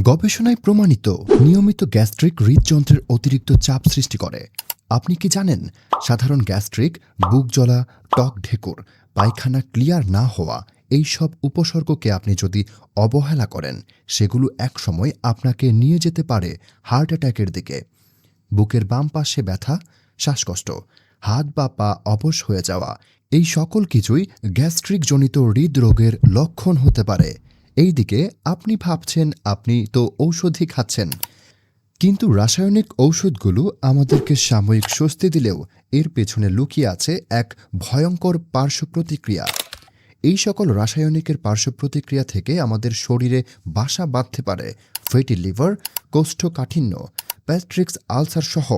গবেষণায় প্রমাণিত নিয়মিত গ্যাস্ট্রিক হৃদযন্ত্রের অতিরিক্ত চাপ সৃষ্টি করে। আপনি কি জানেন সাধারণ গ্যাস্ট্রিক, বুক জ্বলা, টক ঢেকুর, পায়খানা ক্লিয়ার না হওয়া এই সব উপসর্গকে আপনি যদি অবহেলা করেন সেগুলো একসময় আপনাকে নিয়ে যেতে পারে হার্ট অ্যাটাকের দিকে। বুকের বাম পাশে ব্যথা, শ্বাসকষ্ট, হাত বা পা অবশ হয়ে যাওয়া এই সকল কিছুই গ্যাস্ট্রিক জনিত হৃদরোগের লক্ষণ হতে পারে। এইদিকে আপনি ভাবছেন আপনি তো ঔষধই খাচ্ছেন, কিন্তু রাসায়নিক ঔষধগুলো আমাদেরকে সাময়িক স্বস্তি দিলেও এর পেছনে লুকিয়ে আছে এক ভয়ঙ্কর পার্শ্ব প্রতিক্রিয়া। এই সকল রাসায়নিকের পার্শ্ব প্রতিক্রিয়া থেকে আমাদের শরীরে বাসা বাঁধতে পারে ফ্যাটি লিভার, কোষ্ঠকাঠিন্য, প্যাস্ট্রিক্স আলসার সহ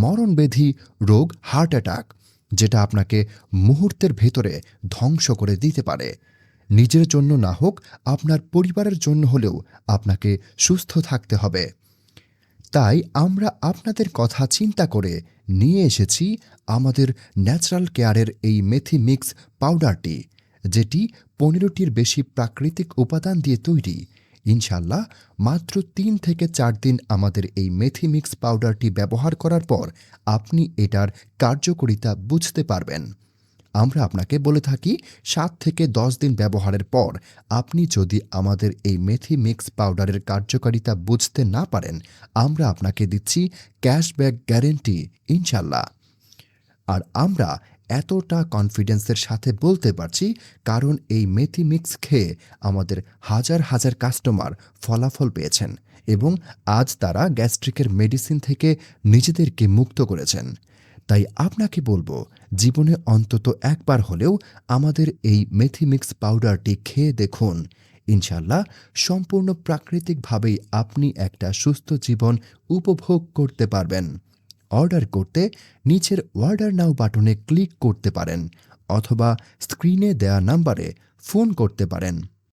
মরণবেধি রোগ হার্ট অ্যাটাক, যেটা আপনাকে মুহূর্তের ভেতরে ধ্বংস করে দিতে পারে। নিজের জন্য না হোক, আপনার পরিবারের জন্য হলেও আপনাকে সুস্থ থাকতে হবে। তাই আমরা আপনাদের কথা চিন্তা করে নিয়ে এসেছি আমাদের ন্যাচারাল কেয়ারের এই মেথি মিক্স পাউডারটি, যেটি 15টির বেশি প্রাকৃতিক উপাদান দিয়ে তৈরি। ইনশাল্লাহ মাত্র 3 থেকে 4 দিন আমাদের এই মেথি মিক্স পাউডারটি ব্যবহার করার পর আপনি এটার কার্যকারিতা বুঝতে পারবেন। আমরা আপনাকে বলে থাকি 7 থেকে 10 দিন ব্যবহারের পর আপনি যদি আমাদের এই মেথি মিক্স পাউডারের কার্যকারিতা বুঝতে না পারেন, আমরা আপনাকে দিচ্ছি ক্যাশব্যাক গ্যারেন্টি ইনশাল্লাহ। আর আমরা এতটা কনফিডেন্সের সাথে বলতে পারছি কারণ এই মেথি মিক্স খেয়ে আমাদের হাজার হাজার কাস্টমার ফলাফল পেয়েছেন এবং আজ তারা গ্যাস্ট্রিকের মেডিসিন থেকে নিজেদেরকে মুক্ত করেছেন। তাই আপনাকে বলবো, জীবনে অন্তত একবার হলেও আমাদের এই মেথি মিক্স পাউডারটি খেয়ে দেখুন। ইনশাল্লাহ সম্পূর্ণ প্রাকৃতিকভাবেই আপনি একটা সুস্থ জীবন উপভোগ করতে পারবেন। অর্ডার করতে নিচের অর্ডার নাও বাটনে ক্লিক করতে পারেন অথবা স্ক্রিনে দেয়া নাম্বারে ফোন করতে পারেন।